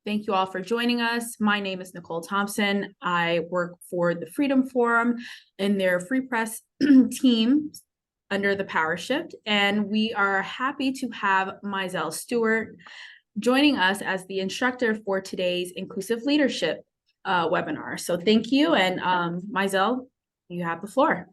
Thank you all for joining us. My name is Nicole Thompson. I work for the Freedom Forum in their Free Press team under the Power Shift, and we are happy to have Mizell Stewart joining us as the instructor for today's Inclusive Leadership webinar. So thank you, and Mizell, you have the floor.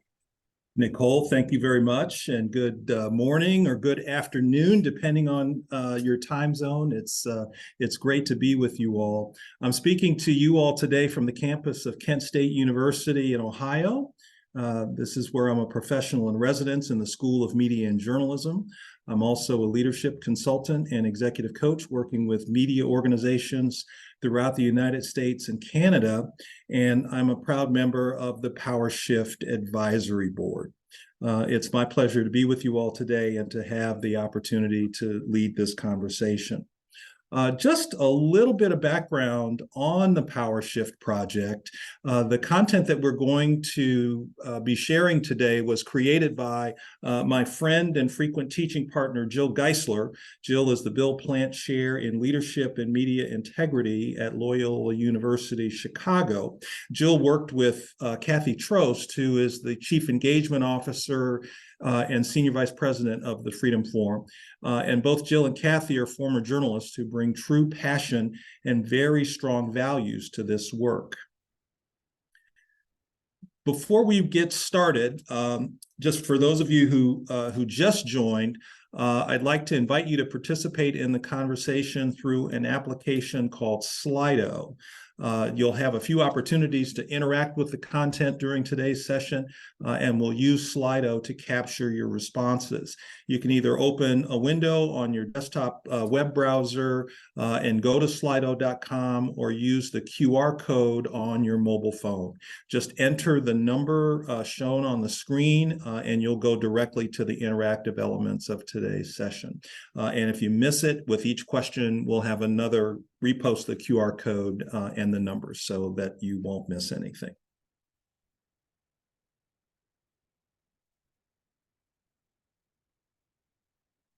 Nicole, thank you very much, and good morning or good afternoon, depending on your time zone. It's great to be with you all. I'm speaking to you all today from the campus of Kent State University in Ohio. This is where I'm a professional in residence in the School of Media and Journalism. I'm also a leadership consultant and executive coach working with media organizations throughout the United States and Canada, and I'm a proud member of the Power Shift Advisory Board. It's my pleasure to be with you all today and to have the opportunity to lead this conversation. Just a little bit of background on the Power Shift project. The content that we're going to be sharing today was created by my friend and frequent teaching partner, Jill Geisler. Jill is the Bill Plant Chair in Leadership and Media Integrity at Loyola University, Chicago. Jill worked with Kathy Trost, who is the Chief Engagement Officer and Senior Vice President of the Freedom Forum. And both Jill and Kathy are former journalists who bring true passion and very strong values to this work. Before we get started, just for those of you who just joined, I'd like to invite you to participate in the conversation through an application called Slido. You'll have a few opportunities to interact with the content during today's session, and we'll use Slido to capture your responses. You can either open a window on your desktop web browser and go to slido.com, or use the QR code on your mobile phone. Just enter the number shown on the screen, and you'll go directly to the interactive elements of today's session. And if you miss it, with each question, we'll have another repost the QR code and the numbers so that you won't miss anything.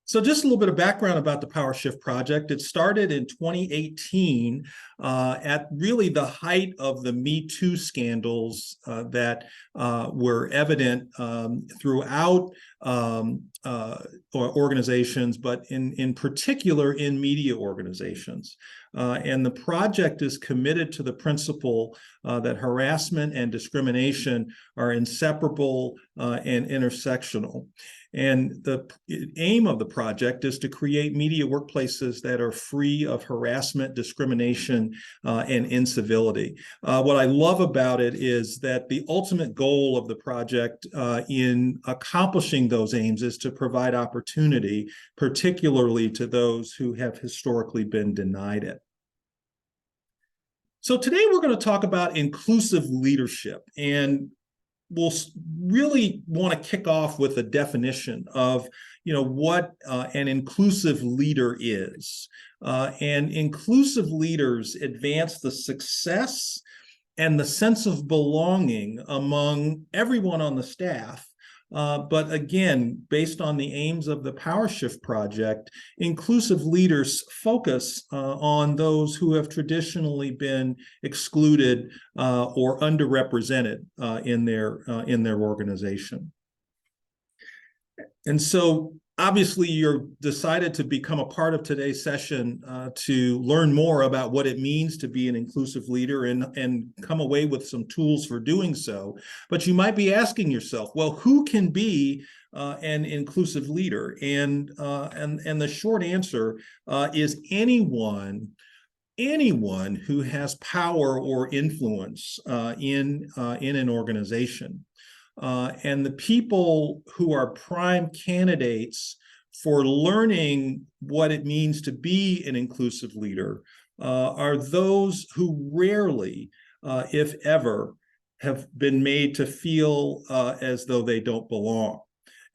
So just a little bit of background about the Power Shift project. It started in 2018 at really the height of the Me Too scandals that were evident throughout organizations, but in particular in media organizations. And the project is committed to the principle that harassment and discrimination are inseparable and intersectional. And the aim of the project is to create media workplaces that are free of harassment, discrimination, and incivility. What I love about it is that the ultimate goal of the project in accomplishing those aims is to provide opportunity, particularly to those who have historically been denied it. So today we're going to talk about inclusive leadership, and we'll really want to kick off with a definition of, what an inclusive leader is. And inclusive leaders advance the success and the sense of belonging among everyone on the staff. But again, based on the aims of the Power Shift project, inclusive leaders focus on those who have traditionally been excluded or underrepresented in their organization. And so obviously you're decided to become a part of today's session to learn more about what it means to be an inclusive leader and come away with some tools for doing so. But you might be asking yourself, well, who can be an inclusive leader? And the short answer is anyone who has power or influence in an organization. And the people who are prime candidates for learning what it means to be an inclusive leader are those who rarely, if ever, have been made to feel as though they don't belong.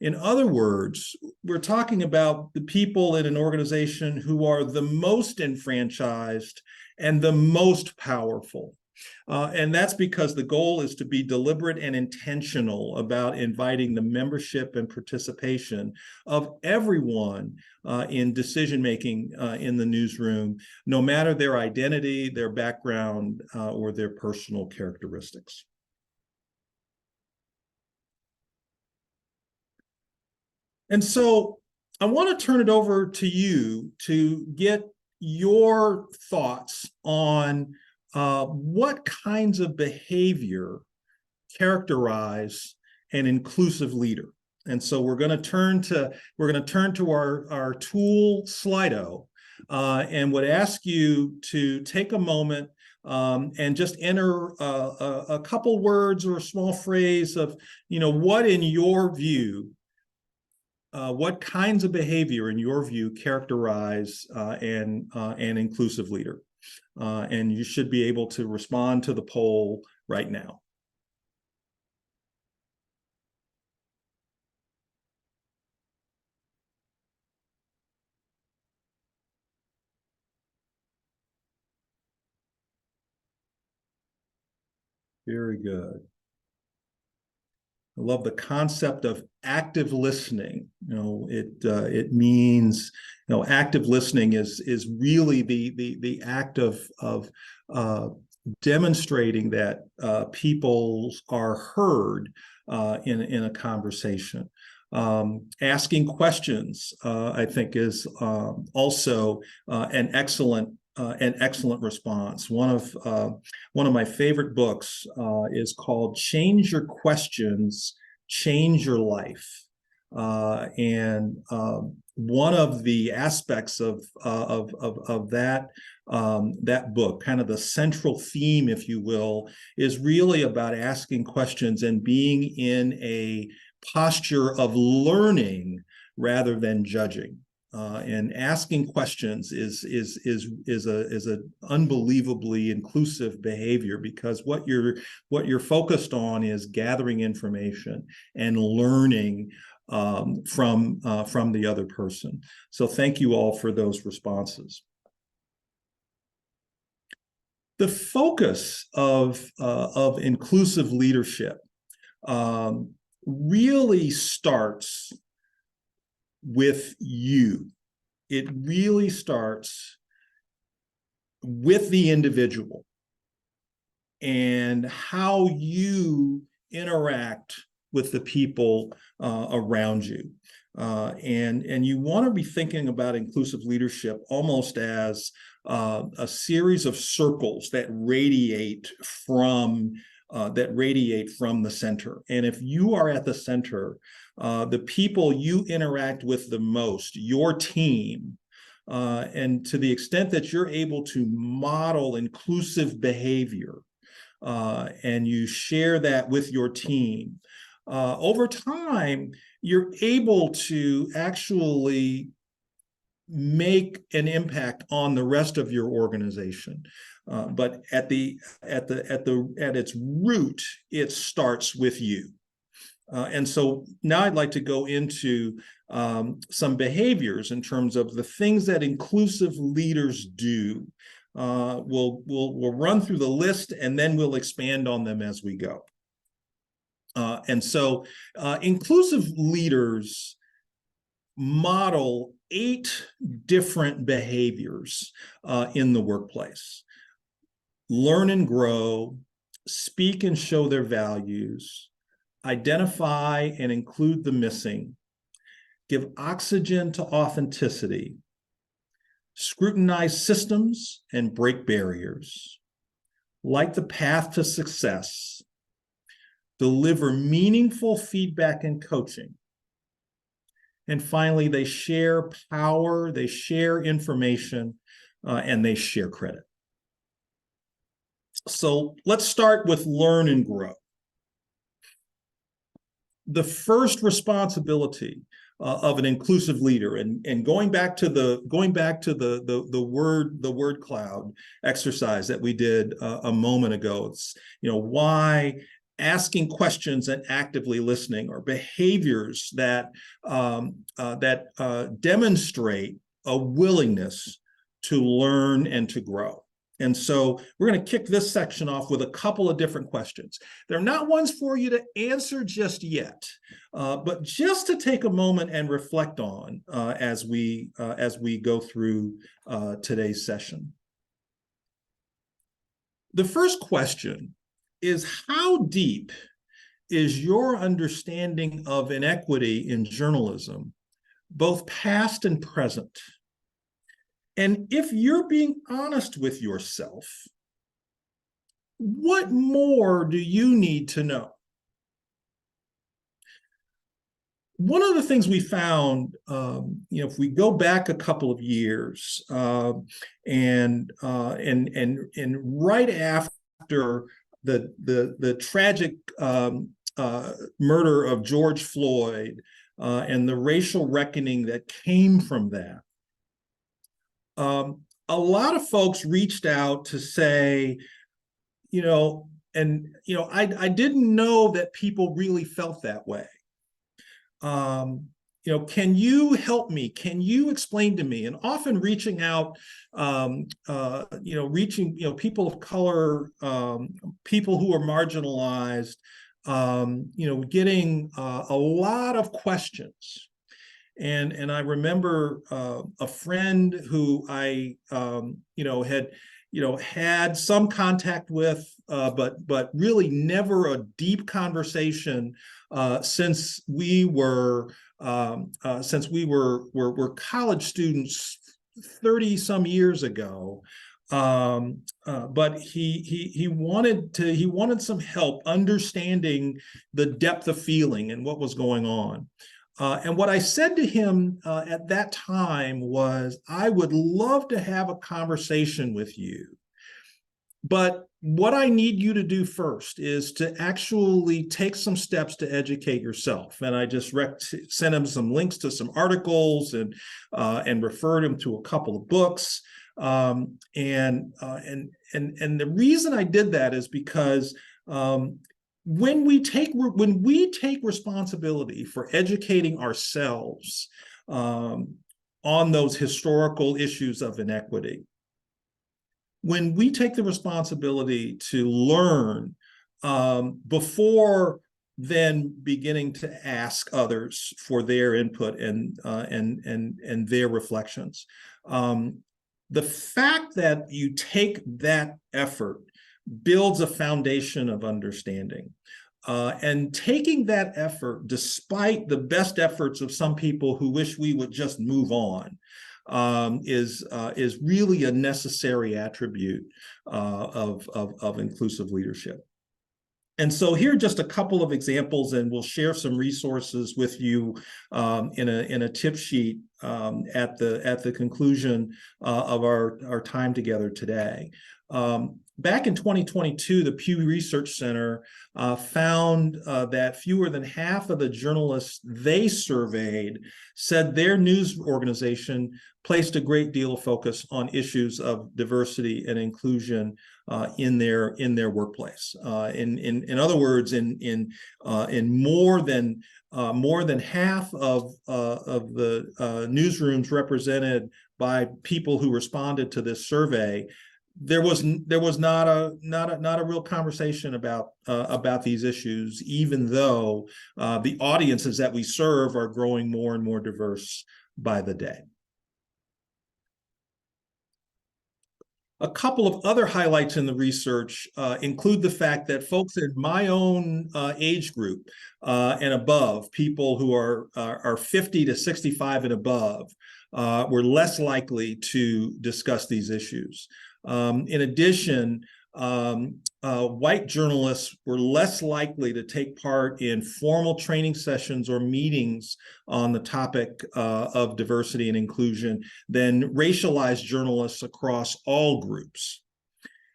In other words, we're talking about the people in an organization who are the most enfranchised and the most powerful. And that's because the goal is to be deliberate and intentional about inviting the membership and participation of everyone in decision-making in the newsroom, no matter their identity, their background, or their personal characteristics. And so I want to turn it over to you to get your thoughts on what kinds of behavior characterize an inclusive leader. And so we're going to turn to our tool Slido, and would ask you to take a moment and just enter a couple words or a small phrase of, what in your view, what kinds of behavior in your view characterize an inclusive leader. And you should be able to respond to the poll right now. Very good. I love the concept of active listening. It means, active listening is really the act of demonstrating that people are heard in a conversation. Asking questions, I think, is also an excellent response. One of my favorite books is called "Change Your Questions, Change Your Life," and one of the aspects of that book, kind of the central theme, if you will, is really about asking questions and being in a posture of learning rather than judging. And asking questions is an unbelievably inclusive behavior, because what you're focused on is gathering information and learning from the other person. So thank you all for those responses. The focus of inclusive leadership really starts with you. It really starts with the individual and how you interact with the people around you. And you want to be thinking about inclusive leadership almost as a series of circles that radiate from the center. And if you are at the center, the people you interact with the most, your team, and to the extent that you're able to model inclusive behavior, and you share that with your team, over time, you're able to actually make an impact on the rest of your organization. But at its root, it starts with you. And so now I'd like to go into some behaviors in terms of the things that inclusive leaders do. We'll run through the list, and then we'll expand on them as we go. And so inclusive leaders model 8 different behaviors in the workplace: learn and grow, speak and show their values, identify and include the missing, give oxygen to authenticity, scrutinize systems and break barriers, light the path to success, deliver meaningful feedback and coaching. And finally, they share power, they share information, and they share credit. So let's start with learn and grow. The first responsibility of an inclusive leader, and going back to the word cloud exercise that we did a moment ago, it's why asking questions and actively listening are behaviors that demonstrate a willingness to learn and to grow. And so we're going to kick this section off with a couple of different questions. They're not ones for you to answer just yet, but just to take a moment and reflect on as we go through today's session. The first question is, how deep is your understanding of inequity in journalism, both past and present? And if you're being honest with yourself, what more do you need to know? One of the things we found, if we go back a couple of years, and right after the tragic murder of George Floyd and the racial reckoning that came from that, a lot of folks reached out to say, I didn't know that people really felt that way. Can you help me? Can you explain to me? And often reaching out, reaching, people of color, people who are marginalized, getting a lot of questions. And I remember a friend who I, had some contact with, but really never a deep conversation since we were college students 30 some years ago. But he wanted some help understanding the depth of feeling and what was going on. And what I said to him at that time was, I would love to have a conversation with you, but what I need you to do first is to actually take some steps to educate yourself. And I just sent him some links to some articles and referred him to a couple of books. And the reason I did that is because when we take responsibility for educating ourselves on those historical issues of inequity, when we take the responsibility to learn before then beginning to ask others for their input and their reflections, the fact that you take that effort builds a foundation of understanding. And taking that effort, despite the best efforts of some people who wish we would just move on, is really a necessary attribute of inclusive leadership. And so here are just a couple of examples, and we'll share some resources with you in a tip sheet at the conclusion of our time together today. Back in 2022, the Pew Research Center found that fewer than half of the journalists they surveyed said their news organization placed a great deal of focus on issues of diversity and inclusion in their workplace. In other words, in more than half of the newsrooms represented by people who responded to this survey, there was not a real conversation about these issues, even though the audiences that we serve are growing more and more diverse by the day. A couple of other highlights in the research include the fact that folks in my own age group and above, people who are 50 to 65 and above, were less likely to discuss these issues. In addition, white journalists were less likely to take part in formal training sessions or meetings on the topic of diversity and inclusion than racialized journalists across all groups.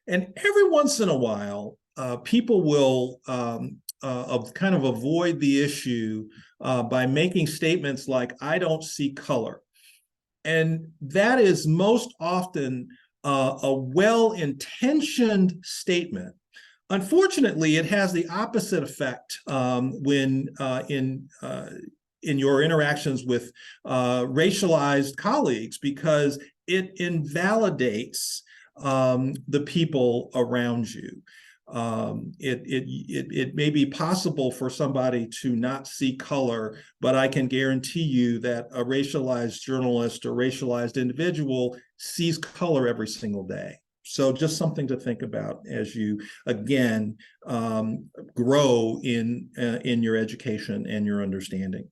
And every once in a while, people will kind of avoid the issue by making statements like, "I don't see color." And that is most often a well-intentioned statement. Unfortunately, it has the opposite effect when in your interactions with racialized colleagues, because it invalidates the people around you. It may be possible for somebody to not see color, but I can guarantee you that a racialized journalist or racialized individual sees color every single day. So just something to think about as you, again, grow in your education and your understanding.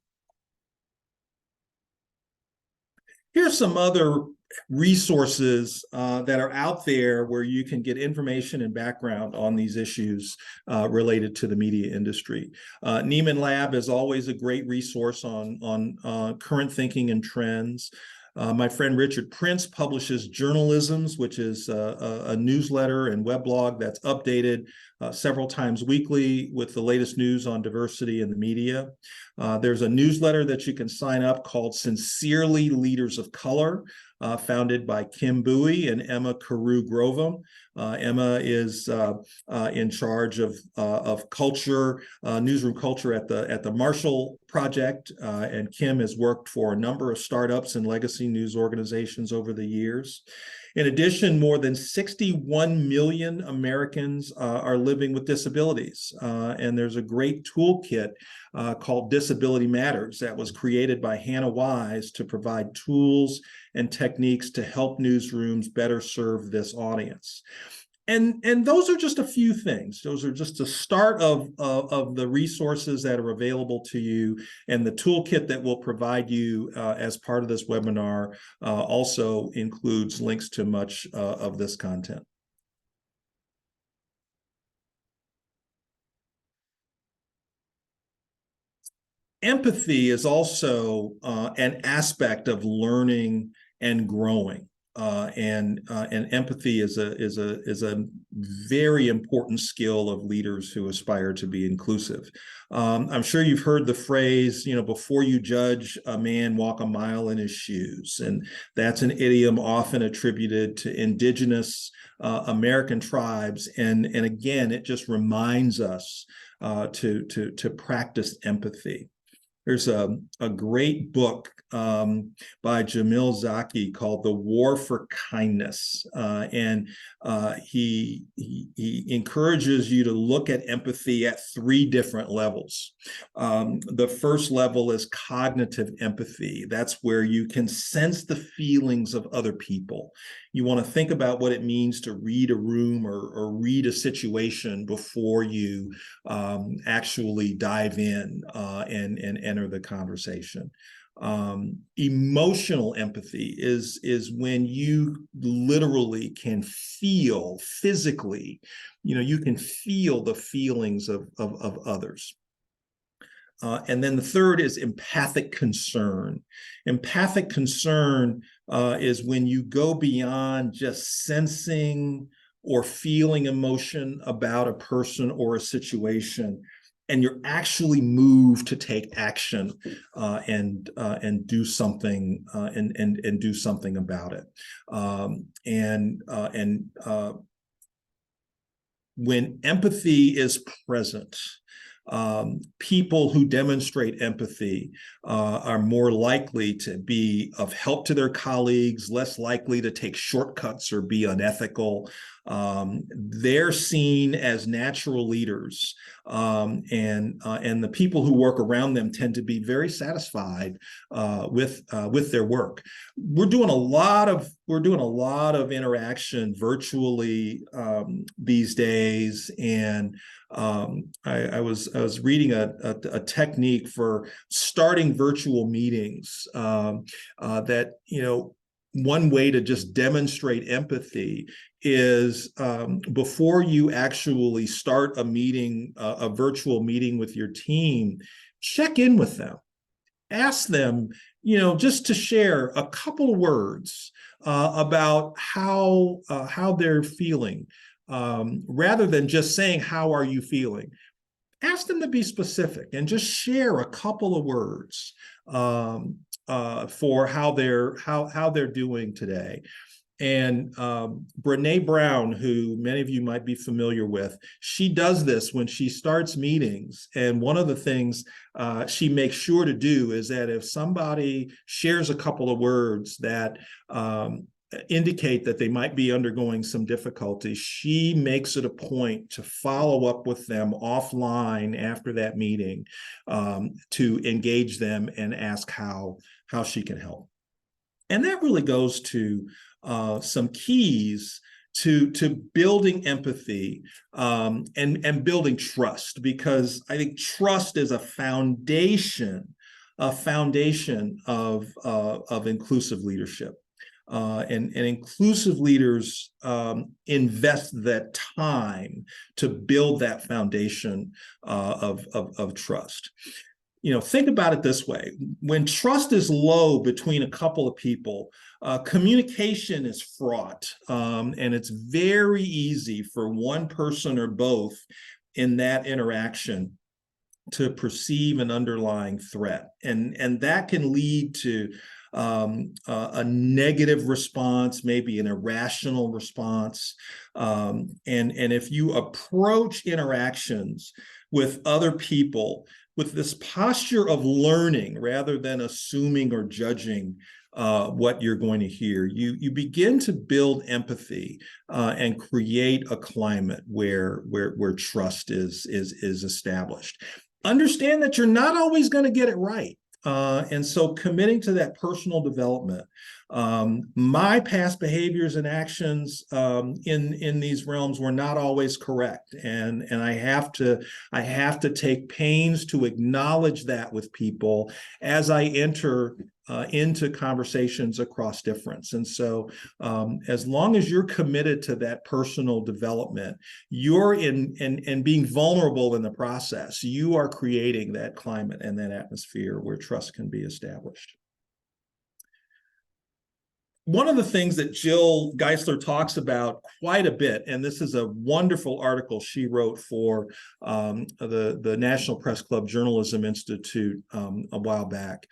Here's some other resources that are out there where you can get information and background on these issues related to the media industry. Neiman Lab is always a great resource on current thinking and trends. My friend Richard Prince publishes Journalisms, which is a newsletter and weblog that's updated several times weekly with the latest news on diversity in the media. There's a newsletter that you can sign up called Sincerely Leaders of Color, founded by Kim Bowie and Emma Carew-Grovem. Emma is in charge of culture, newsroom culture at the Marshall Project, and Kim has worked for a number of startups and legacy news organizations over the years. In addition, more than 61 million Americans are living with disabilities, and there's a great toolkit called Disability Matters that was created by Hannah Wise to provide tools and techniques to help newsrooms better serve this audience. And those are just a few things. Those are just a start of the resources that are available to you, and the toolkit that we'll provide you as part of this webinar also includes links to much of this content. Empathy is also an aspect of learning and growing. And empathy is a very important skill of leaders who aspire to be inclusive. I'm sure you've heard the phrase, before you judge a man, walk a mile in his shoes. And that's an idiom often attributed to indigenous American tribes. And again, it just reminds us to practice empathy. There's a great book by Jamil Zaki called The War for Kindness. And he encourages you to look at empathy at 3 different levels. The first level is cognitive empathy. That's where you can sense the feelings of other people. You want to think about what it means to read a room or read a situation before you actually dive in and enter the conversation. Emotional empathy is when you literally can feel physically, you can feel the feelings of others. And then the third is empathic concern. Empathic concern is when you go beyond just sensing or feeling emotion about a person or a situation, and you're actually moved to take action and do something and do something about it. When empathy is present, people who demonstrate empathy are more likely to be of help to their colleagues, less likely to take shortcuts or be unethical. They're seen as natural leaders, and the people who work around them tend to be very satisfied with their work. We're doing a lot of interaction virtually these days, and I was reading a technique for starting virtual meetings that one way to just demonstrate empathy is before you actually start a meeting, a virtual meeting with your team, check in with them. Ask them, just to share a couple of words about how they're feeling, rather than just saying, "How are you feeling?" Ask them to be specific and just share a couple of words for how they're doing today. And Brene Brown, who many of you might be familiar with, she does this when she starts meetings. And one of the things she makes sure to do is that if somebody shares a couple of words that indicate that they might be undergoing some difficulty, she makes it a point to follow up with them offline after that meeting, to engage them and ask how she can help. And that really goes to some keys to building empathy, and building trust, because I think trust is a foundation of inclusive leadership. And inclusive leaders invest that time to build that foundation of trust. Think about it this way. When trust is low between a couple of people, communication is fraught, and it's very easy for one person or both in that interaction to perceive an underlying threat. And that can lead to a negative response, maybe an irrational response. And if you approach interactions with other people with this posture of learning rather than assuming or judging what you're going to hear, you begin to build empathy and create a climate where trust is established. Understand that you're not always going to get it right. And so committing to that personal development, my past behaviors and actions in these realms were not always correct, and I have to take pains to acknowledge that with people as I enter into conversations across difference. And so as long as you're committed to that personal development, you're in being vulnerable in the process, you are creating that climate and that atmosphere where trust can be established. One of the things that Jill Geisler talks about quite a bit, and this is a wonderful article she wrote for the National Press Club Journalism Institute a while back,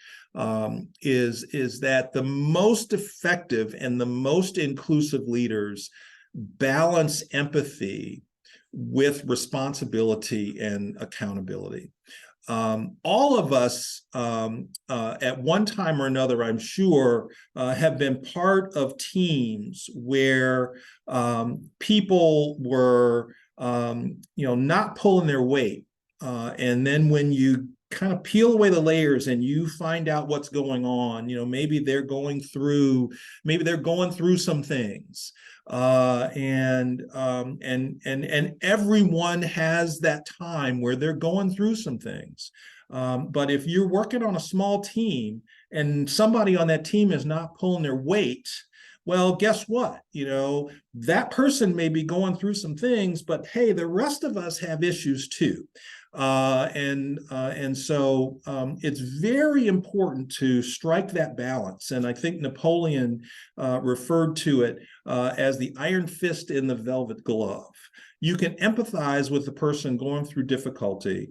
is that the most effective and the most inclusive leaders balance empathy with responsibility and accountability. All of us at one time or another, I'm sure, have been part of teams where people were, not pulling their weight. And then when you kind of peel away the layers and you find out what's going on, maybe they're going through some things. And everyone has that time where they're going through some things. But if you're working on a small team and somebody on that team is not pulling their weight, well, guess what? That person may be going through some things, but hey, the rest of us have issues too. And so it's very important to strike that balance. And I think Napoleon referred to it as the iron fist in the velvet glove. You can empathize with the person going through difficulty,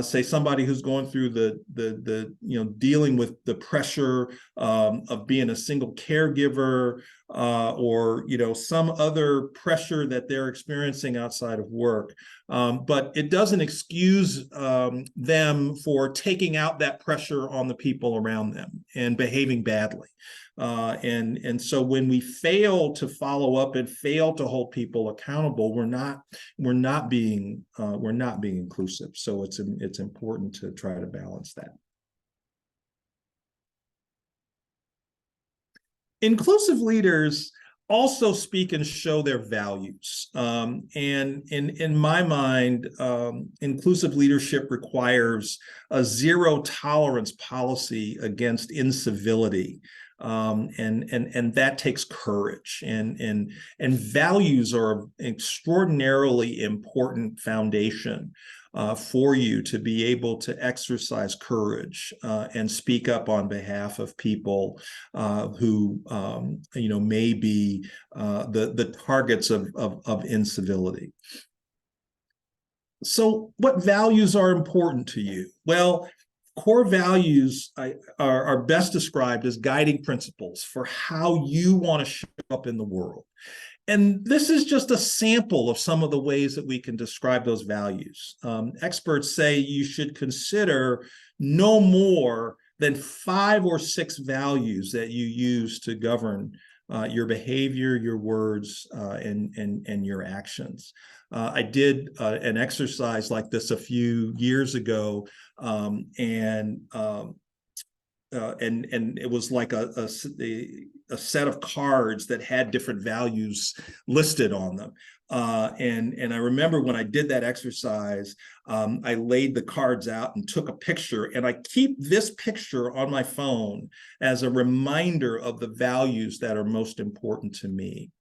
say somebody who's going through the dealing with the pressure of being a single caregiver, or some other pressure that they're experiencing outside of work. But it doesn't excuse them for taking out that pressure on the people around them and behaving badly. And so when we fail to follow up and fail to hold people accountable, we're not being inclusive. So it's important to try to balance that. Inclusive leaders also speak and show their values. And in my mind, inclusive leadership requires a zero tolerance policy against incivility. And that takes courage, and values are an extraordinarily important foundation for you to be able to exercise courage and speak up on behalf of people who may be the targets of incivility. So what values are important to you? Well, core values are best described as guiding principles for how you want to show up in the world. And this is just a sample of some of the ways that we can describe those values. Experts say you should consider no more than 5 or 6 values that you use to govern your behavior, your words, and your actions. I did an exercise like this a few years ago, and it was like a set of cards that had different values listed on them. And I remember when I did that exercise, I laid the cards out and took a picture, and I keep this picture on my phone as a reminder of the values that are most important to me.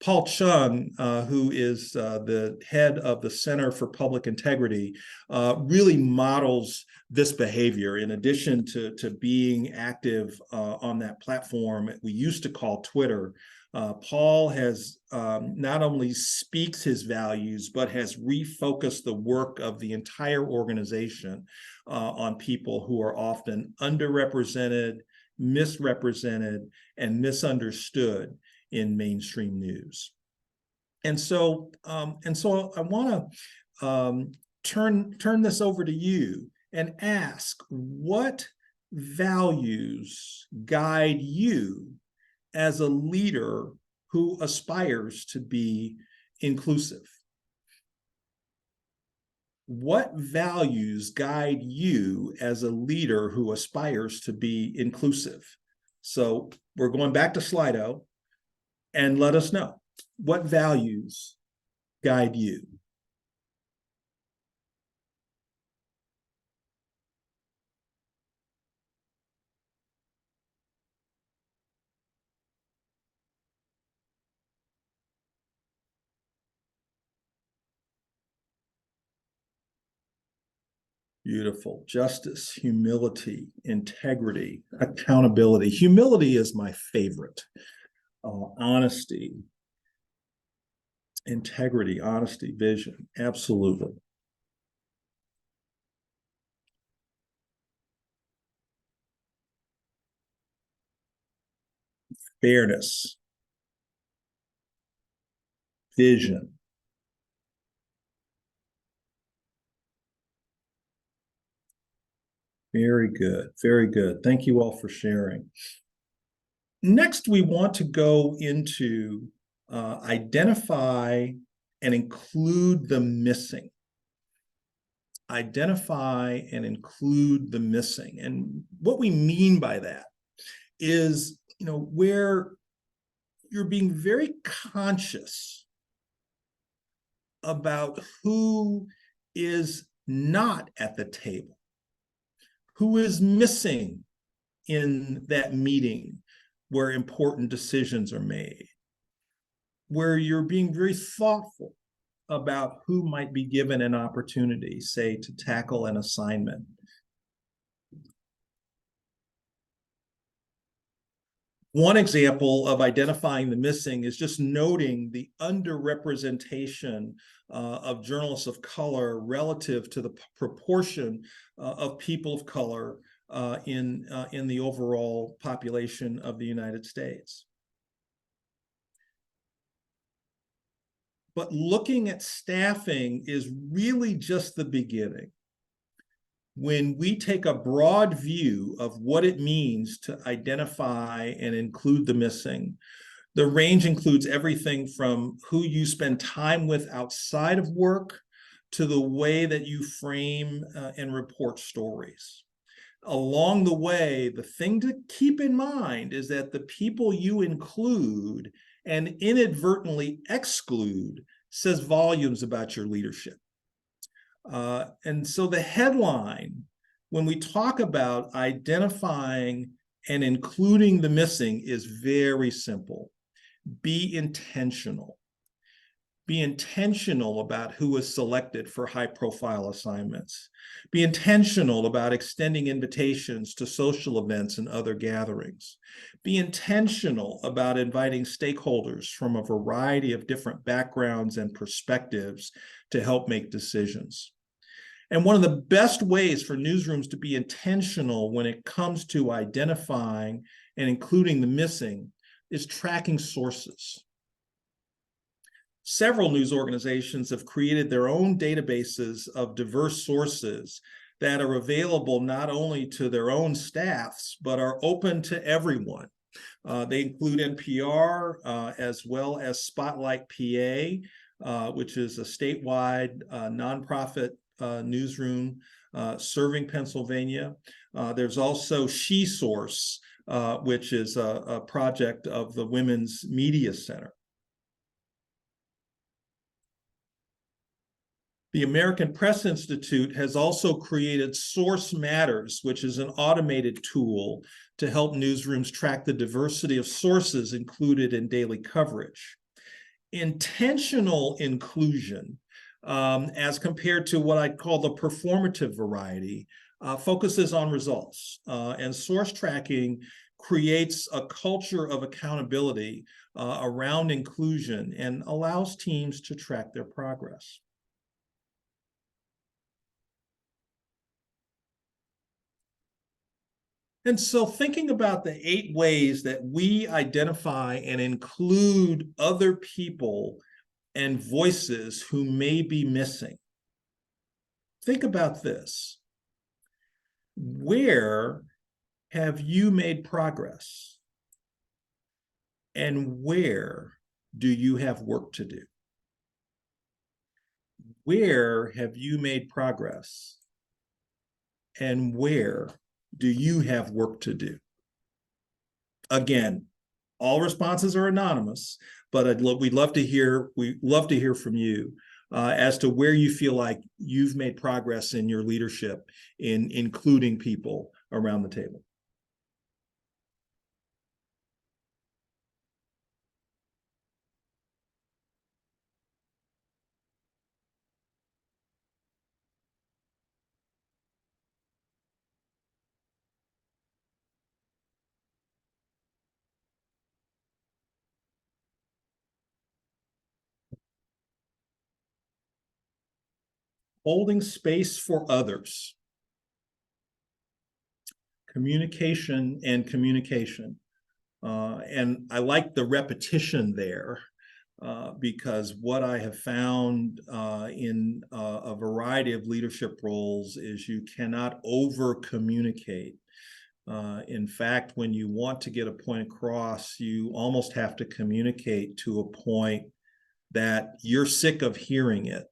Paul Chung, who is the head of the Center for Public Integrity, really models this behavior. In addition to being active on that platform we used to call Twitter, Paul has not only speaks his values, but has refocused the work of the entire organization on people who are often underrepresented, misrepresented, and misunderstood in mainstream news. And so I want to turn this over to you and ask, what values guide you as a leader who aspires to be inclusive? What values guide you as a leader who aspires to be inclusive? So we're going back to Slido, and let us know, what values guide you? Beautiful. Justice, humility, integrity, accountability. Humility is my favorite. Honesty, integrity, honesty, vision. Absolutely. Fairness, vision. Very good. Very good. Thank you all for sharing. Next, we want to go into identify and include the missing. Identify and include the missing. And what we mean by that is, where you're being very conscious about who is not at the table, who is missing in that meeting where important decisions are made, where you're being very thoughtful about who might be given an opportunity, say, to tackle an assignment. One example of identifying the missing is just noting the underrepresentation of journalists of color relative to the proportion of people of color in the overall population of the United States. But looking at staffing is really just the beginning. When we take a broad view of what it means to identify and include the missing, the range includes everything from who you spend time with outside of work to the way that you frame and report stories. Along the way, the thing to keep in mind is that the people you include and inadvertently exclude says volumes about your leadership. And so the headline, when we talk about identifying and including the missing, is very simple. Be intentional. Be intentional about who is selected for high-profile assignments. Be intentional about extending invitations to social events and other gatherings. Be intentional about inviting stakeholders from a variety of different backgrounds and perspectives to help make decisions. And one of the best ways for newsrooms to be intentional when it comes to identifying and including the missing is tracking sources. Several news organizations have created their own databases of diverse sources that are available not only to their own staffs, but are open to everyone. They include NPR as well as Spotlight PA, which is a statewide nonprofit newsroom serving Pennsylvania. There's also She Source, which is a project of the Women's Media Center. The American Press Institute has also created Source Matters, which is an automated tool to help newsrooms track the diversity of sources included in daily coverage. Intentional inclusion, as compared to what I call the performative variety, focuses on results. And source tracking creates a culture of accountability around inclusion and allows teams to track their progress. And so thinking about the 8 ways that we identify and include other people and voices who may be missing. Think about this. Where have you made progress? And where do you have work to do? Where have you made progress? And where do you have work to do? Again, all responses are anonymous, but we'd love to hear from you as to where you feel like you've made progress in your leadership in including people around the table. Holding space for others. Communication and communication. And I like the repetition there because what I have found in a variety of leadership roles is you cannot over communicate. In fact, when you want to get a point across, you almost have to communicate to a point that you're sick of hearing it.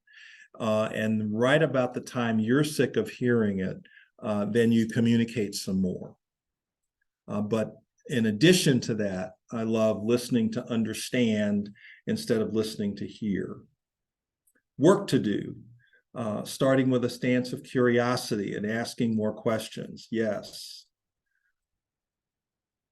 And right about the time you're sick of hearing it, then you communicate some more. But in addition to that, I love listening to understand instead of listening to hear. Work to do, starting with a stance of curiosity and asking more questions. Yes.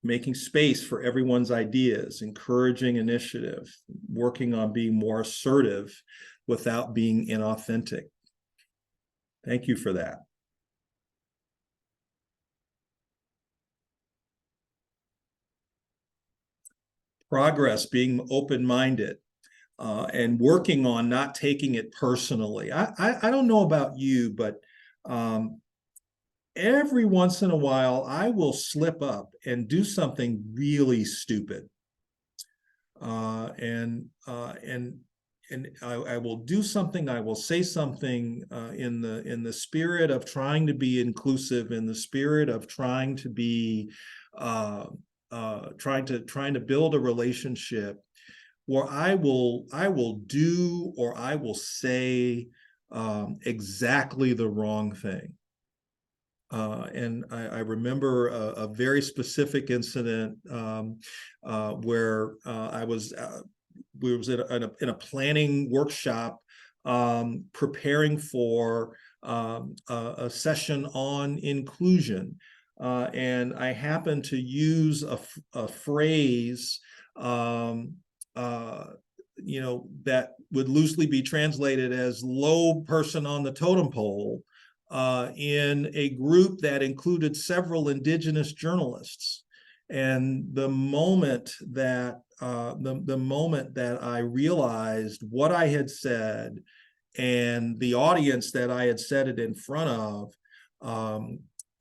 Making space for everyone's ideas, encouraging initiative, working on being more assertive without being inauthentic. Thank you for that. Progress, being open-minded, and working on not taking it personally. I don't know about you, but every once in a while, I will slip up and do something really stupid. And I will do something, I will say something in the spirit of trying to be inclusive, in the spirit of trying to be trying to build a relationship where I will do or I will say exactly the wrong thing. And I remember a very specific incident where we was in a planning workshop preparing for a session on inclusion. And I happened to use a phrase that would loosely be translated as low person on the totem pole in a group that included several indigenous journalists. And the moment that I realized what I had said and the audience that I had said it in front of,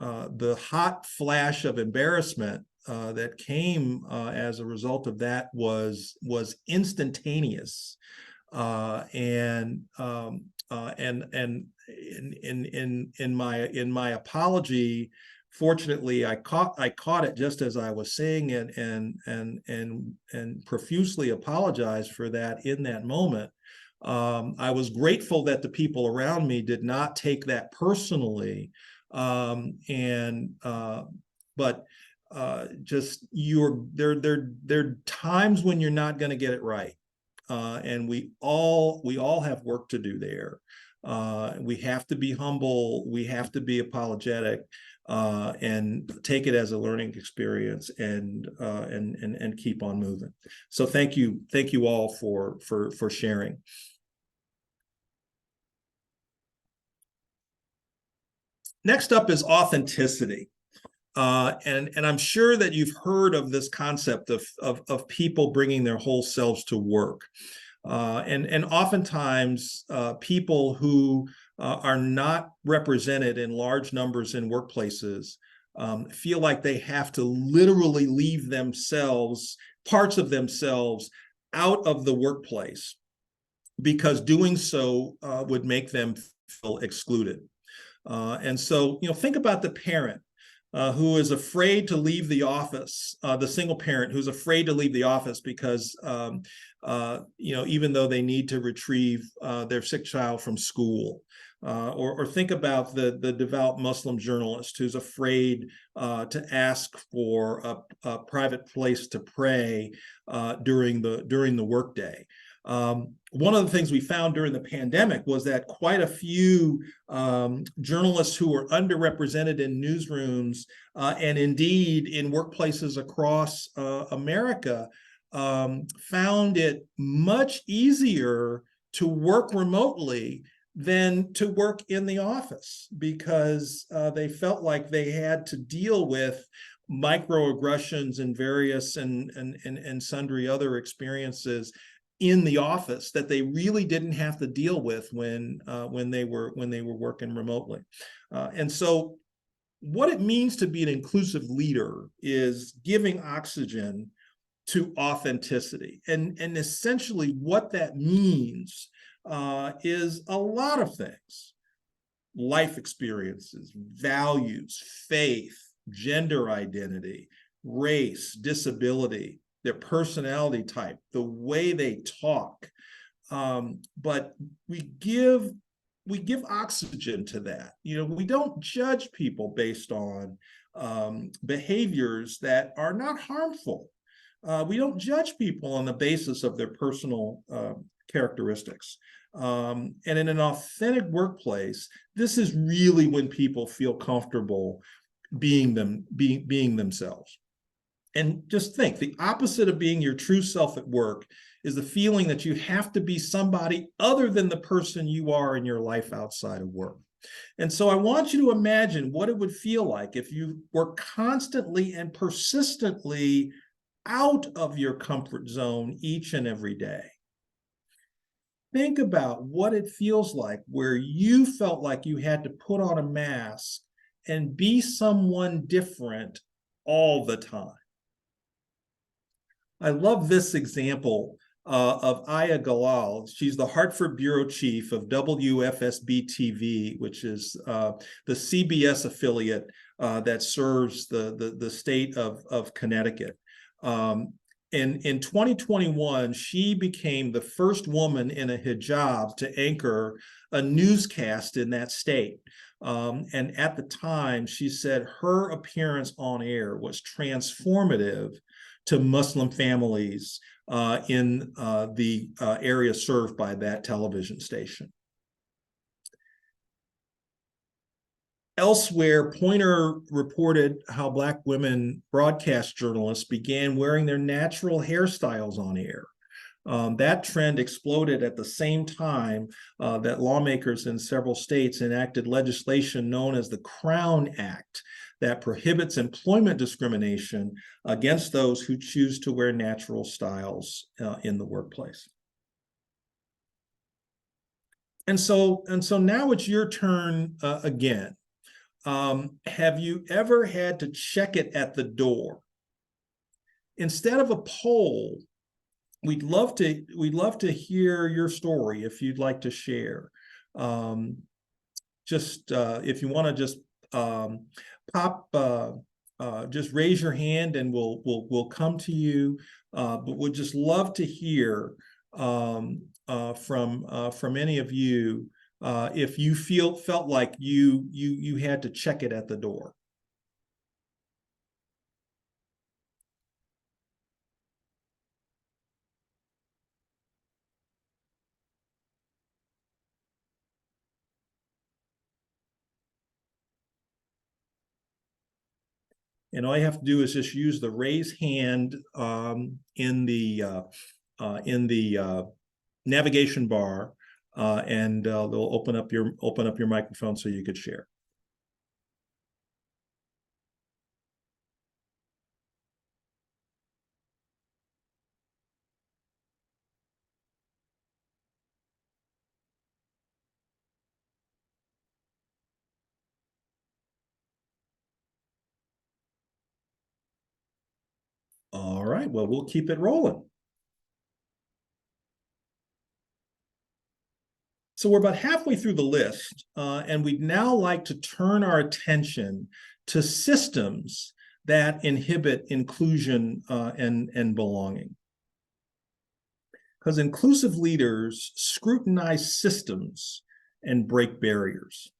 the hot flash of embarrassment that came as a result of that was instantaneous, and in my apology Fortunately, I caught it just as I was saying it, and profusely apologized for that in that moment. I was grateful that the people around me did not take that personally, but just there are times when you're not going to get it right, and we all have work to do there. We have to be humble. We have to be apologetic, and take it as a learning experience, and keep on moving. So thank you all for sharing. Next up is authenticity. And I'm sure that you've heard of this concept of people bringing their whole selves to work. And oftentimes people who are not represented in large numbers in workplaces feel like they have to literally leave themselves, parts of themselves, out of the workplace, because doing so would make them feel excluded. And so, think about the parent who is afraid to leave the office, the single parent who's afraid to leave the office because, even though they need to retrieve their sick child from school. Or think about the devout Muslim journalist who's afraid to ask for a private place to pray during the workday. One of the things we found during the pandemic was that quite a few journalists who were underrepresented in newsrooms and indeed in workplaces across America found it much easier to work remotely than to work in the office, because they felt like they had to deal with microaggressions and various and sundry other experiences in the office that they really didn't have to deal with when they were working remotely. And so what it means to be an inclusive leader is giving oxygen to authenticity. And essentially what that means is a lot of things: life experiences, values, faith, gender identity, race, disability, their personality type, the way they talk. But we give oxygen to that. We don't judge people based on behaviors that are not harmful. We don't judge people on the basis of their personal characteristics. And in an authentic workplace, this is really when people feel comfortable being themselves. And just think, the opposite of being your true self at work is the feeling that you have to be somebody other than the person you are in your life outside of work. And so I want you to imagine what it would feel like if you were constantly and persistently out of your comfort zone each and every day. Think about what it feels like where you felt like you had to put on a mask and be someone different all the time. I love this example of Aya Galal. She's the Hartford bureau chief of WFSB TV, which is the CBS affiliate that serves the state of Connecticut. In 2021, she became the first woman in a hijab to anchor a newscast in that state. And at the time, she said her appearance on air was transformative to Muslim families in the area served by that television station. Elsewhere, Poynter reported how Black women broadcast journalists began wearing their natural hairstyles on air. That trend exploded at the same time that lawmakers in several states enacted legislation known as the Crown Act that prohibits employment discrimination against those who choose to wear natural styles in the workplace. And so now it's your turn again. Have you ever had to check it at the door? Instead of a poll, we'd love to hear your story if you'd like to share. If you want to just just raise your hand and we'll come to you. But would just love to hear from any of you if you felt like you had to check it at the door. And all you have to do is just use the raise hand in the navigation bar, and they'll open up your microphone so you could share. All right, well, we'll keep it rolling. So we're about halfway through the list, and we'd now like to turn our attention to systems that inhibit inclusion and belonging. Because inclusive leaders scrutinize systems and break barriers.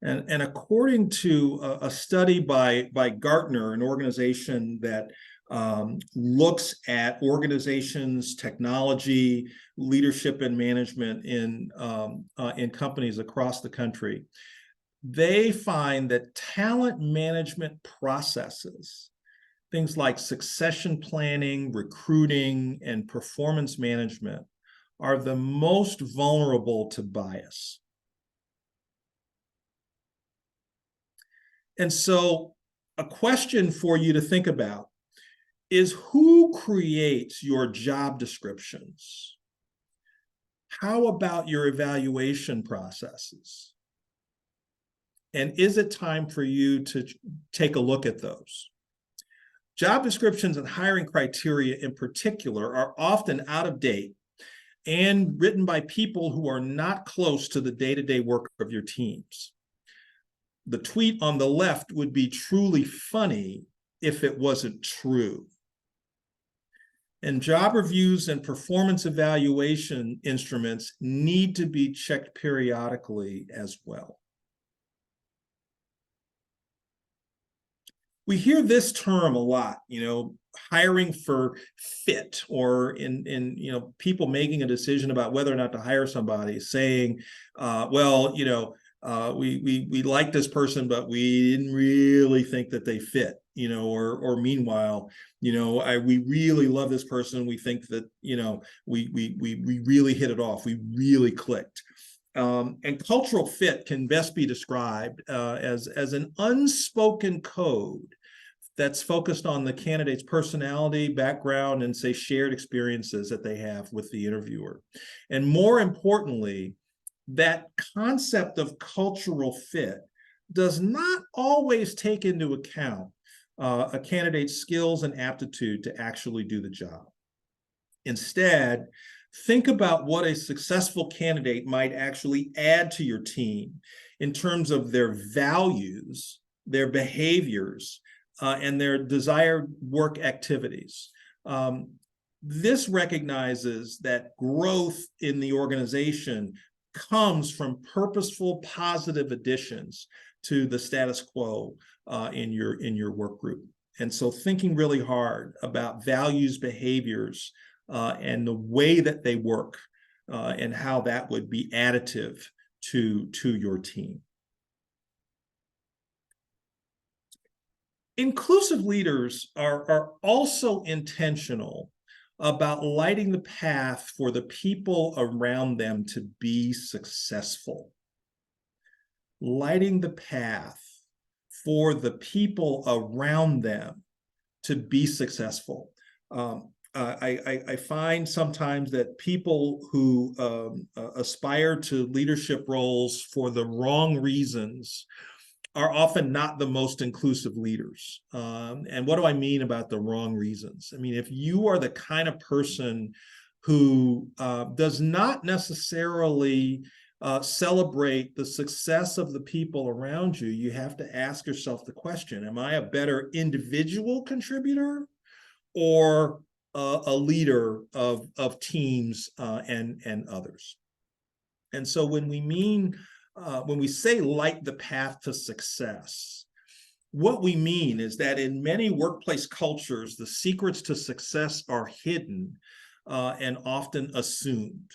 And according to a study by Gartner, an organization that looks at organizations, technology, leadership, and management in companies across the country, they find that talent management processes, things like succession planning, recruiting, and performance management, are the most vulnerable to bias. And so a question for you to think about is, who creates your job descriptions? How about your evaluation processes? And is it time for you to take a look at those? Job descriptions and hiring criteria in particular are often out of date and written by people who are not close to the day-to-day work of your teams. The tweet on the left would be truly funny if it wasn't true. And job reviews and performance evaluation instruments need to be checked periodically as well. We hear this term a lot, hiring for fit, or in people making a decision about whether or not to hire somebody, saying, we like this person, but we didn't really think that they fit, or meanwhile, we really love this person. We think that, we really hit it off. We really clicked. And cultural fit can best be described as an unspoken code that's focused on the candidate's personality, background, and, say, shared experiences that they have with the interviewer. And more importantly, that concept of cultural fit does not always take into account a candidate's skills and aptitude to actually do the job. Instead, think about what a successful candidate might actually add to your team in terms of their values, their behaviors, and their desired work activities. This recognizes that growth in the organization comes from purposeful, positive additions to the status quo in your work group. And so thinking really hard about values, behaviors, and the way that they work, and how that would be additive to your team. Inclusive leaders are also intentional about lighting the path for the people around them to be successful. Lighting the path for the people around them to be successful. I find sometimes that people who aspire to leadership roles for the wrong reasons are often not the most inclusive leaders. And what do I mean about the wrong reasons? I mean, if you are the kind of person who does not necessarily celebrate the success of the people around you, you have to ask yourself the question, am I a better individual contributor or a leader of teams and others? And so when we say light the path to success, what we mean is that in many workplace cultures, the secrets to success are hidden and often assumed.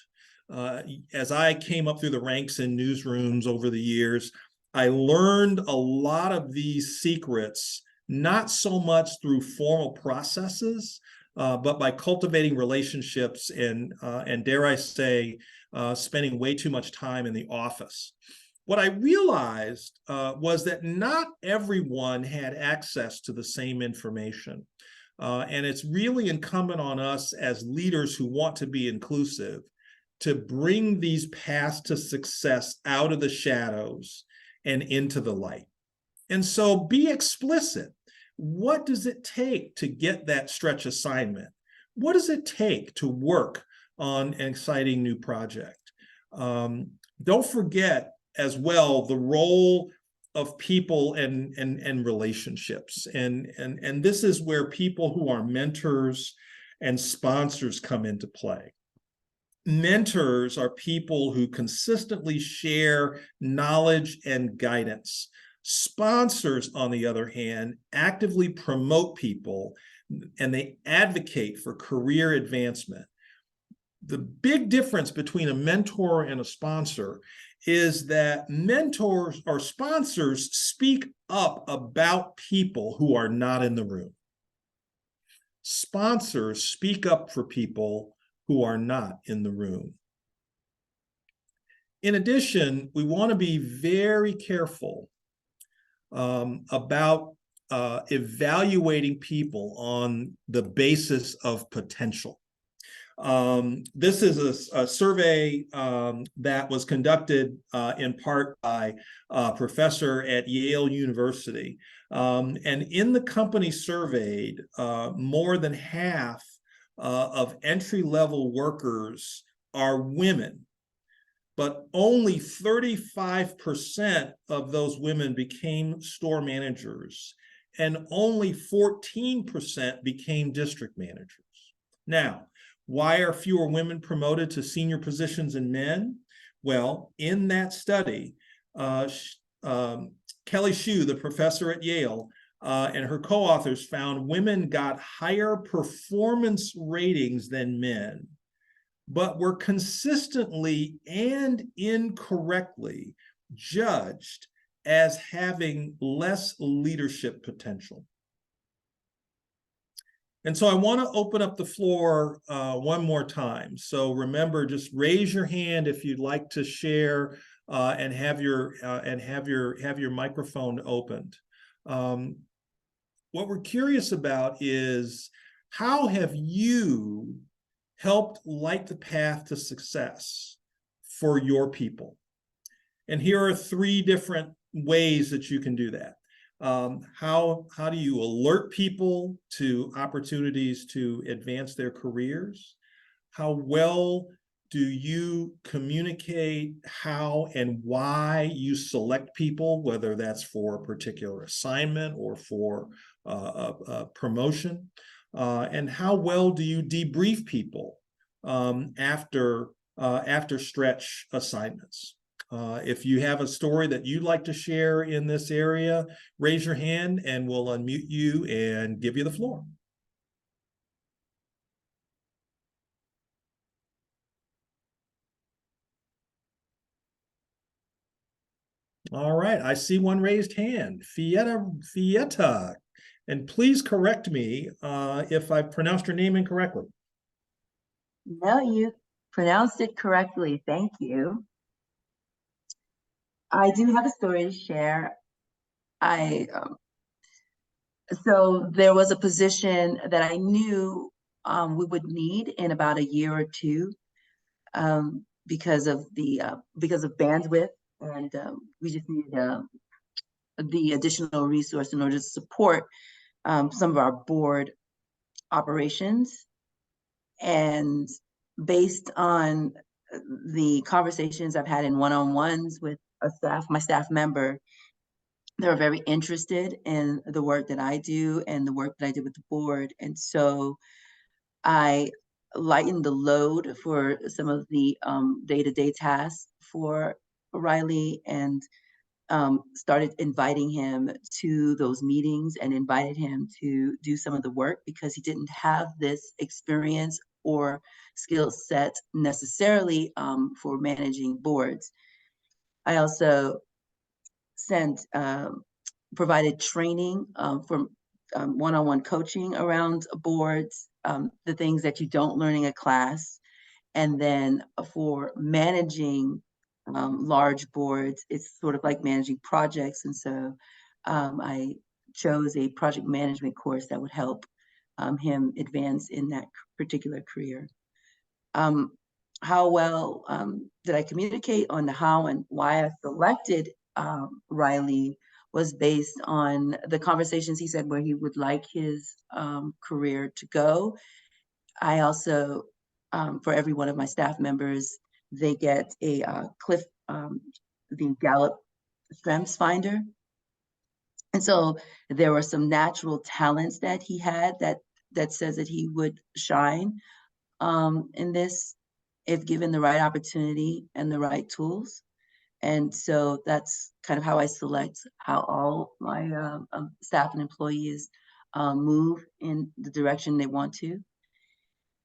As I came up through the ranks in newsrooms over the years, I learned a lot of these secrets, not so much through formal processes, but by cultivating relationships and dare I say, spending way too much time in the office. What I realized was that not everyone had access to the same information. And it's really incumbent on us as leaders who want to be inclusive to bring these paths to success out of the shadows and into the light. And so be explicit. What does it take to get that stretch assignment? What does it take to work on an exciting new project? Don't forget as well the role of people and relationships. And this is where people who are mentors and sponsors come into play. Mentors are people who consistently share knowledge and guidance. Sponsors, on the other hand, actively promote people and they advocate for career advancement. The big difference between a mentor and a sponsor is that mentors or sponsors speak up about people who are not in the room. Sponsors speak up for people who are not in the room. In addition, we want to be very careful about evaluating people on the basis of potential. This is a survey that was conducted in part by a professor at Yale University. And in the company surveyed, more than half of entry-level workers are women, but only 35% of those women became store managers, and only 14% became district managers. Now, why are fewer women promoted to senior positions than men? Well, in that study, Kelly Shue, the professor at Yale, and her co-authors found women got higher performance ratings than men, but were consistently and incorrectly judged as having less leadership potential. And so I want to open up the floor one more time. So remember, just raise your hand if you'd like to share and have your microphone opened. What we're curious about is, how have you helped light the path to success for your people? And here are 3 different ways that you can do that. How do you alert people to opportunities to advance their careers? How well do you communicate how and why you select people, whether that's for a particular assignment or for a promotion? And how well do you debrief people after stretch assignments? If you have a story that you'd like to share in this area, raise your hand and we'll unmute you and give you the floor. All right, I see one raised hand, Fieta. And please correct me if I pronounced your name incorrectly. No, you pronounced it correctly. Thank you. I do have a story to share. So there was a position that I knew we would need in about a year or two because of bandwidth, and we just needed the additional resource in order to support some of our board operations. And based on the conversations I've had in one-on-ones with my staff member, they're very interested in the work that I do and the work that I did with the board. And so I lightened the load for some of the day-to-day tasks for Riley, and started inviting him to those meetings and invited him to do some of the work because he didn't have this experience or skill set necessarily for managing boards. I also sent provided training for one-on-one coaching around boards, the things that you don't learn in a class. And then for managing large boards, it's sort of like managing projects. And so I chose a project management course that would help him advance in that particular career. How well did I communicate on the how and why I selected Riley was based on the conversations he said where he would like his career to go. I also, for every one of my staff members, they get a the Gallup Strengths Finder. And so there were some natural talents that he had that says that he would shine in this if given the right opportunity and the right tools. And so that's kind of how I select how all my staff and employees move in the direction they want to.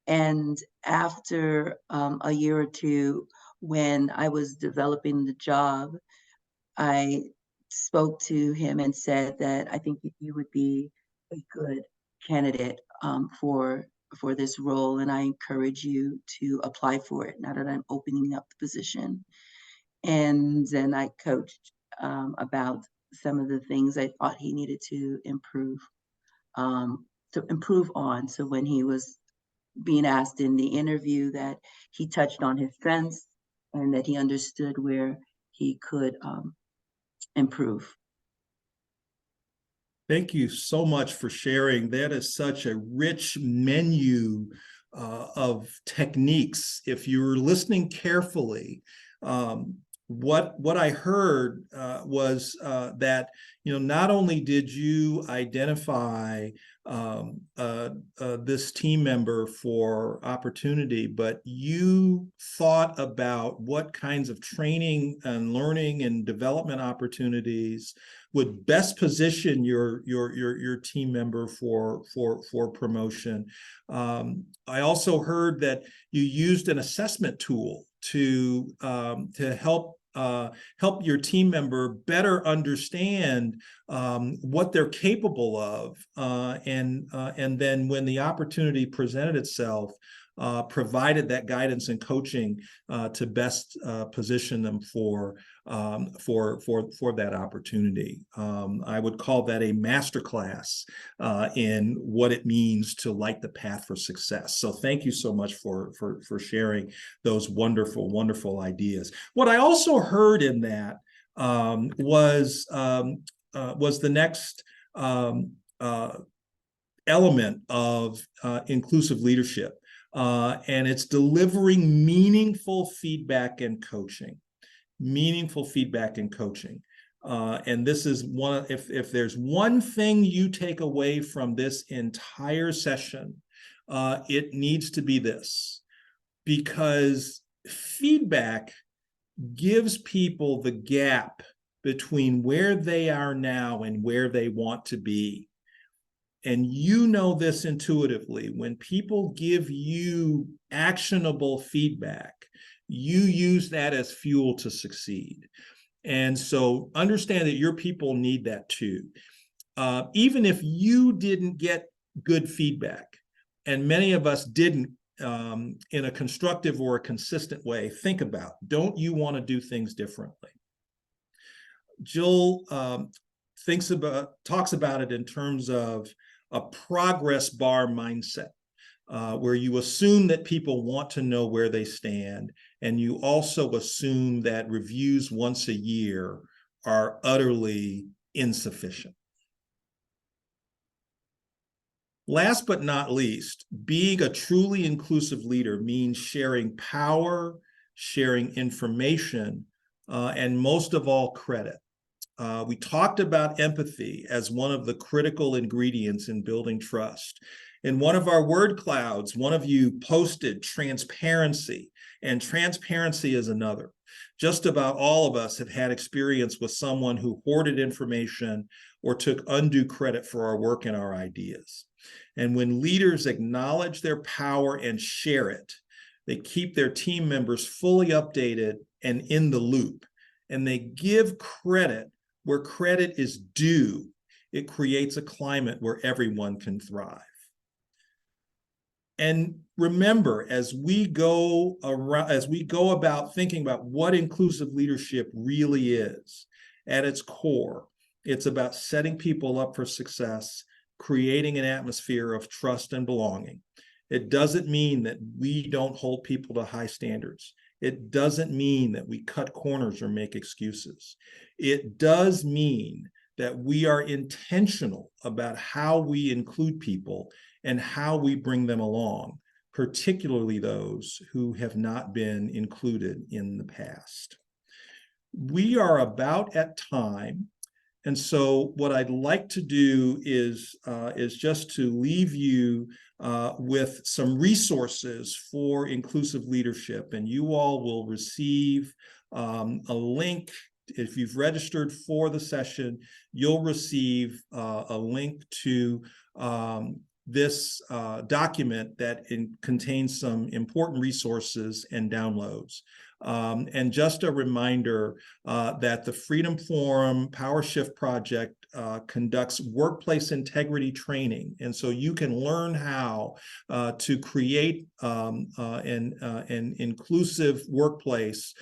And after a year or two, when I was developing the job, I spoke to him and said that I think you would be a good candidate for this role, and I encourage you to apply for it now that I'm opening up the position. And then I coached about some of the things I thought he needed to improve on. So when he was being asked in the interview, that he touched on his strengths and that he understood where he could improve. Thank you so much for sharing. That is such a rich menu of techniques. If you were listening carefully, what I heard was that not only did you identify this team member for opportunity, but you thought about what kinds of training and learning and development opportunities would best position your team member for promotion. I also heard that you used an assessment tool to help your team member better understand what they're capable of, and then when the opportunity presented itself, provided that guidance and coaching to best position them for that opportunity. I would call that a masterclass in what it means to light the path for success. So thank you so much for sharing those wonderful ideas. What I also heard in that was the next element of inclusive leadership. And it's delivering meaningful feedback and coaching. And this is one, if there's one thing you take away from this entire session, it needs to be this, because feedback gives people the gap between where they are now and where they want to be. And you know this intuitively. When people give you actionable feedback, you use that as fuel to succeed. And so understand that your people need that too. Even if you didn't get good feedback, and many of us didn't in a constructive or a consistent way, think about, don't you want to do things differently? Jill talks about it in terms of a progress bar mindset, where you assume that people want to know where they stand, and you also assume that reviews once a year are utterly insufficient. Last but not least, being a truly inclusive leader means sharing power, sharing information, and most of all, credit. We talked about empathy as one of the critical ingredients in building trust. In one of our word clouds, one of you posted transparency, and transparency is another. Just about all of us have had experience with someone who hoarded information or took undue credit for our work and our ideas. And when leaders acknowledge their power and share it, they keep their team members fully updated and in the loop, and they give credit where credit is due. It creates a climate where everyone can thrive. And remember, as we go about thinking about what inclusive leadership really is, at its core, it's about setting people up for success, creating an atmosphere of trust and belonging. It doesn't mean that we don't hold people to high standards. It doesn't mean that we cut corners or make excuses. It does mean that we are intentional about how we include people and how we bring them along, particularly those who have not been included in the past. We are about at time. And so what I'd like to do is just to leave you with some resources for inclusive leadership. And you all will receive a link. If you've registered for the session, you'll receive a link to this document that contains some important resources and downloads. And just a reminder that the Freedom Forum PowerShift project conducts workplace integrity training. And so you can learn how to create an inclusive workplace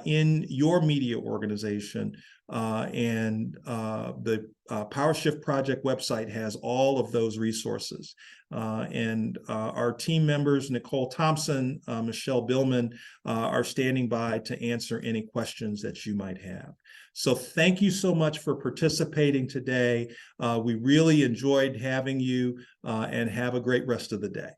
in your media organization. The PowerShift project website has all of those resources. Our team members, Nicole Thompson, Michelle Billman, are standing by to answer any questions that you might have. So thank you so much for participating today. We really enjoyed having you, and have a great rest of the day.